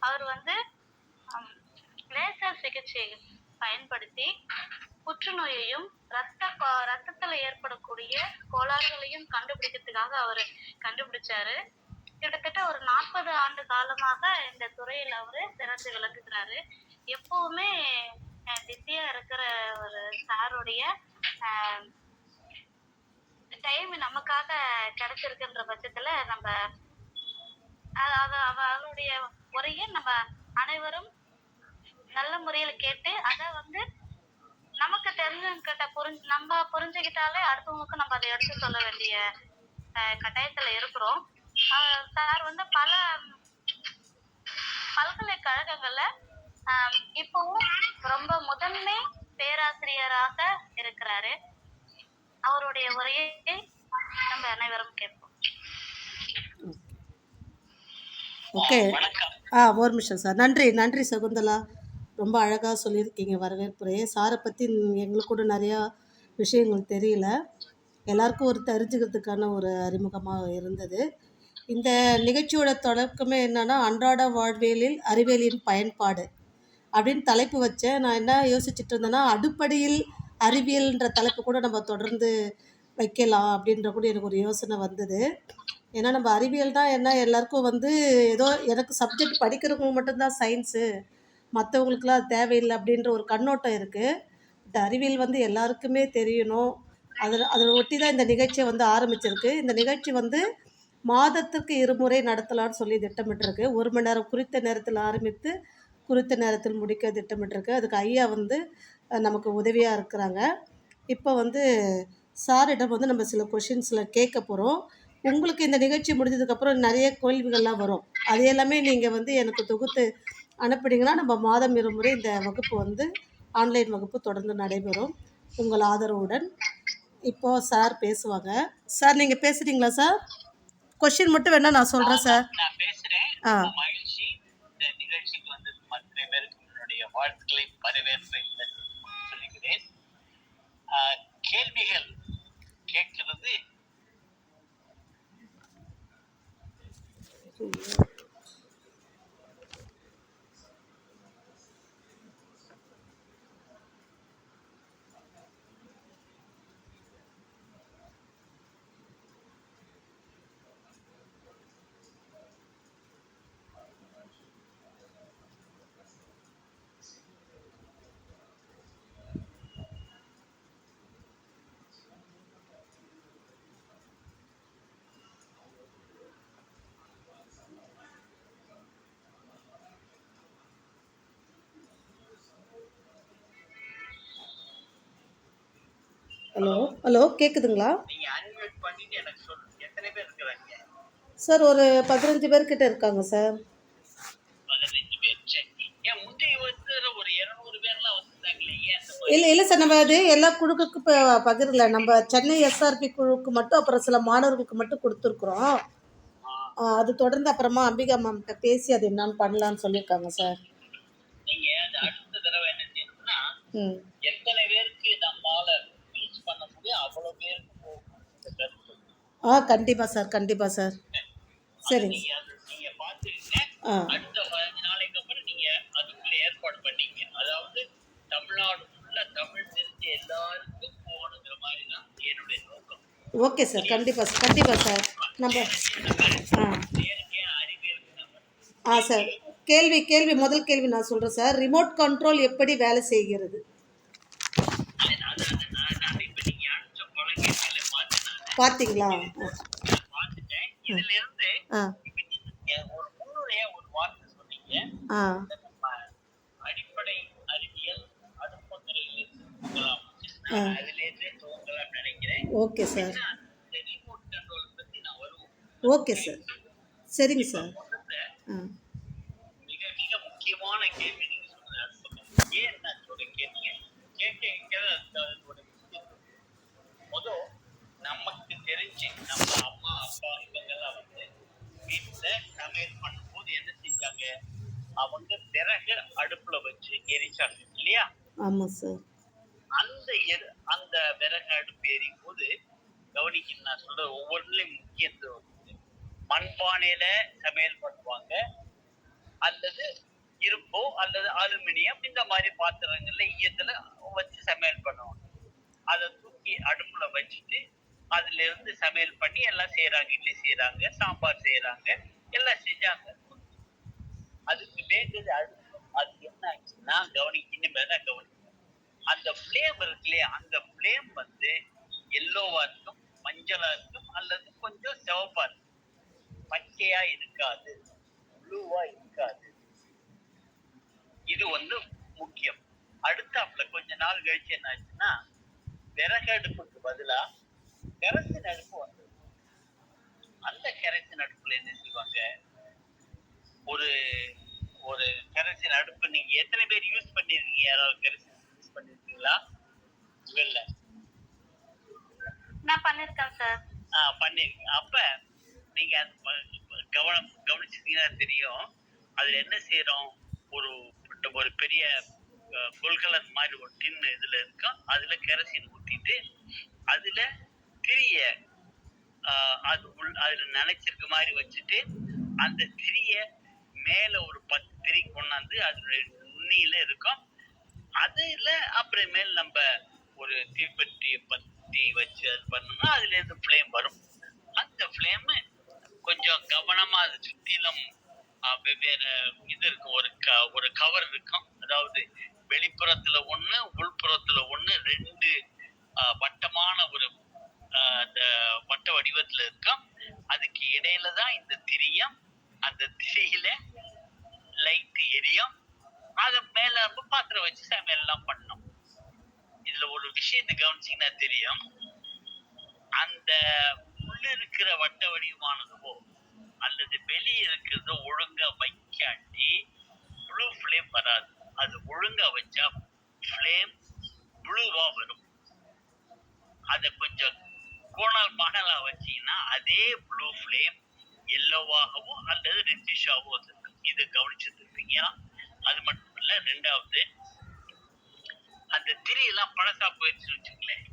அவர் வந்து லேசர் சிகிச்சை பயன்படுத்தி புற்றுநோயையும் ரத்தத்துல ஏற்படக்கூடிய கோளாறுகளையும் கண்டுபிடிக்கிறதுக்காக அவர் கண்டுபிடிச்சாரு. கிட்டத்தட்ட ஒரு 40 ஆண்டு காலமாக இந்த துறையில அவரு சிறந்து விளங்குகிறாரு. எப்பவுமே பிஸியா இருக்கிற ஒரு சாருடைய டைம் நமக்காக கிடைச்சிருக்குன்ற பட்சத்துல நம்ம அவருடைய உரையை நம்ம அனைவரும் நல்ல முறையில கேட்டு அதை வந்து நமக்கு தெரிஞ்சவங்கிட்ட நம்ம புரிஞ்சுக்கிட்டாலே அடுத்தவங்களுக்கும் நம்ம அதை எடுத்து சொல்ல வேண்டிய கட்டாயத்துல இருக்கிறோம். சார் வந்து பல பல்கலைக்கழகங்கள்ல இப்பவும் ரொம்ப முதன்மை பேராசிரியராக இருக்கிறாரு. அவருடைய உரையை நம்ம அனைவரும் கேட்போம். ஓகே, ஒரு நிமிஷம் சார். நன்றி சகுந்தலா, ரொம்ப அழகாக சொல்லியிருக்கீங்க வரவேற்புரையே. சாரை பற்றி எங்களுக்கு கூட நிறையா விஷயங்கள் தெரியல, எல்லாருக்கும் ஒரு தெரிஞ்சுக்கிறதுக்கான ஒரு அறிமுகமாக இருந்தது. இந்த நிகழ்ச்சியோட தொடக்கமே என்னென்னா, அன்றாட வாழ்வியலில் அறிவியலின் பயன்பாடு அப்படின்னு தலைப்பு வச்சேன். நான் என்ன யோசிச்சுட்டு இருந்தேன்னா, அடுப்படியில் அறிவியல்ன்ற தலைப்பு கூட நம்ம தொடர்ந்து வைக்கலாம் அப்படின்ற கூட எனக்கு ஒரு யோசனை வந்தது. ஏன்னா நம்ம அறிவியல் தான் என்ன எல்லாருக்கும் வந்து ஏதோ எனக்கு சப்ஜெக்ட் படிக்கிறவங்க மட்டும்தான் சயின்ஸு, மற்றவங்களுக்குலாம் அது தேவையில்லை அப்படின்ற ஒரு கண்ணோட்டம் இருக்குது. இந்த அறிவியல் வந்து எல்லாருக்குமே தெரியணும். அதை ஒட்டி தான் இந்த நிகழ்ச்சியை வந்து ஆரம்பிச்சிருக்கு. இந்த நிகழ்ச்சி வந்து மாதத்துக்கு 2 முறை நடத்தலான்னு சொல்லி திட்டமிட்டிருக்கு. 1 மணி நேரம் குறித்த நேரத்தில் ஆரம்பித்து குறித்த நேரத்தில் முடிக்க திட்டமிட்டிருக்கு. அதுக்கு ஐயா வந்து நமக்கு உதவியாக இருக்கிறாங்க. இப்போ வந்து சாரிடம் வந்து நம்ம சில கொஷின்ஸில் கேட்க போகிறோம். உங்களுக்கு இந்த நிகழ்ச்சி முடிஞ்சதுக்கப்புறம் நிறைய கேள்விகள்லாம் வரும். அது எல்லாமே நீங்கள் வந்து எனக்கு தொகுத்து அனுப்புனீங்கன்னா நம்ம மாதம் 2 முறை இந்த வகுப்பு வந்து ஆன்லைன் வகுப்பு தொடர்ந்து நடைபெறும் உங்கள் ஆதரவுடன். இப்போது சார் பேசுவாங்க. சார் நீங்கள் பேசுகிறீங்களா சார்? கொஸ்டின் மட்டும் வேணா நான் சொல்கிறேன் சார். நான் பேசுகிறேன். மகிழ்ச்சி. இந்த நிகழ்ச்சிக்கு வந்து மற்ற பேருக்கு என்னுடைய வாழ்த்துக்களை வரவேற்பை சொல்லுகிறேன். கேள்விகள் கேட்கிறது ஹலோ கேட்குதுங்களா? சார் ஒரு 15 பேர்கிட்ட இருக்காங்க சார். 15 பேர். இல்லை சார், நம்ம அது எல்லா குழுக்கு பகிரல. நம்ம சென்னை SRP குழுக்கு மட்டும், அப்புறம் சில மாணவர்களுக்கு மட்டும் கொடுத்துருக்குறோம். அது தொடர்ந்து அப்புறமா அம்பிகா மேம்கிட்ட பேசி அது என்னன்னு பண்ணலான்னு சொல்லியிருக்காங்க சார். அடுத்த தடவை என்ன செய்யணும்னா, எத்தனை பேருக்கு நம்மால ரீச் பண்ண முடியும் அவ்வளவு பேருக்கு கண்டிப்பாக சார். சரி, நீங்க பாத்துக்கங்க. அடுத்த 15 நாளைக்கு அப்புறம் நீங்க அதுக்குள்ள ஏற்பாடு பண்ணீங்க. அதாவது தமிழ்நாடு ஃபுல்லா தமிழ் தெரிஞ்ச எல்லாருக்கும் போகணுங்கிற மாதிரி தான் என்னுடைய நோக்கம். ஓகே சார், கண்டிப்பாக சார். நம்ம சார் கேள்வி முதல் கேள்வி நான் சொல்கிறேன் சார். ரிமோட் கண்ட்ரோல் எப்படி வேலை செய்கிறது? பார்த்தீங்களா? இதுல இருந்து ஒரு முன்னுரையா ஒரு வார்த்தை சொன்னீங்க. அடிப்படை அறிவியல் அடுப்பங்கரையில் அதுல இருந்து துவங்கலாம் நினைக்கிறேன். Okay sir. ரிமோட் கண்ட்ரோல் பத்தி நான் வருவோம். ஓகே சார், சரிங்க சார். மிக மிக முக்கியமான கேள்வி நீங்க சொன்னது. ஏன் நான் சொல்ல கேட்டீங்க முதல் நமக்கு தெரிஞ்சு நம்ம அம்மா அப்பா இவங்கெல்லாம் வந்து வீட்டுல சமையல் பண்ணும்போது என்ன செஞ்சாங்க, அவங்க விறகு அடுப்புல வச்சு எரிச்சாங்க இல்லையா? ஆமா சார். அந்த விறகு அடுப்பு எரியும் போது கவனிக்கணும், நான் சொல்ற ஒவ்வொன்றுலயும் முக்கியத்துவம். மண்பானையில சமையல் பண்ணுவாங்க, அல்லது இரும்போ அல்லது அலுமினியம் இந்த மாதிரி பாத்திரங்கள்ல ஈயத்துல வச்சு சமையல் பண்ணுவாங்க. அதை தூக்கி அடுப்புல வச்சுட்டு அதுல இருந்து சமையல் பண்ணி எல்லாம் செய்யறாங்க. இட்லி செய்யறாங்க, சாம்பார் செய்யறாங்க, எல்லாம் செஞ்சாங்க. அதுக்கு வேண்டியது அது என்ன ஆச்சுன்னா இனிமேதான் கவனிக்கணும். அந்த ஃப்ளேம் இருக்கு இல்லையா, அந்த ஃப்ளேம் வந்து எல்லோவா இருக்கும், மஞ்சளா இருக்கும், அல்லது கொஞ்சம் சிவப்பா இருக்கும். பச்சையா இருக்காது, ப்ளூவா இருக்காது. இது வந்து முக்கியம். அடுத்தாப்புல கொஞ்ச நாள் கழிச்சு என்ன ஆச்சுன்னா, விறகு அடுப்புக்கு பதிலா கெரசின் அடுப்பு வந்தது. அந்த கெரசின் அடுப்புல என்ன செய்வாங்க, ஒரு ஒரு கெரசின் அடுப்பு நீங்க எத்தனை பேர் யூஸ் பண்ணிருக்கீங்க? யாராவது கெரசின் யூஸ் பண்ணிருக்கீங்களா? இல்ல, நான் பண்ணிருக்கேன் சார். பண்ணிருக்கீங்க. அப்ப நீங்க கவனிச்சிருந்தீங்கன்னா தெரியும். அதுல என்ன செய்யறோம், ஒரு ஒரு பெரிய கொள்கலன் மாதிரி ஒரு டின் இதுல இருக்கும். அதுல கெரசின் ஊத்திட்டு அதுல திரிய அதுல நினைச்சிருக்க மாதிரி வச்சுட்டு அந்த திரிய மேல ஒரு 10 திரி கொண்டாந்து அதனுடைய நுண்ணியில இருக்கும். அதுல அப்புறமேல் நம்ம ஒரு தீப்பெட்டியை பத்தி வச்சு அது பண்ணோம்னா அதுல இருந்து ஃப்ளேம் வரும். அந்த ஃப்ளேம் கொஞ்சம் கவனமா அது சுத்திலும் வெவ்வேறு இது இருக்கும். ஒரு கவர் இருக்கும். அதாவது வெளிப்புறத்துல ஒண்ணு, உள்புறத்துல ஒண்ணு, 2 வட்டமான ஒரு அந்த வட்ட வடிவத்துல இருக்கும். அதுக்கு இடையில தான் இந்த திரியும். அந்த திரியில லைட் எரியும். அத மேல பாத்திரம் வச்சு சமையல் எல்லாம் பண்ணோம். இதுல ஒரு விஷயத்தை கவனிச்சீங்கன்னா தெரியும், அந்த உள்ள இருக்கிற வட்ட வடிவமானதுவோ அல்லது வெளியே இருக்கிறதோ ஒழுங்கா வைக்காட்டி ப்ளூ ஃப்ளேம் வராது. அது ஒழுங்கா வச்சா ஃப்ளேம் ப்ளூவா வரும். அதை கொஞ்சம் கோணல் மணலா வச்சீங்கன்னா அதே ப்ளூ ஃப்ளேம் எல்லோவாகவும் அல்லது ரெட்டிஷாகவும் இருக்கும். இதை கவனிச்சிருப்பீங்க. அது மட்டும் இல்ல, ரெண்டாவது அந்த திரியெல்லாம் பழசா போயிடுச்சுன்னு வச்சுங்களேன்,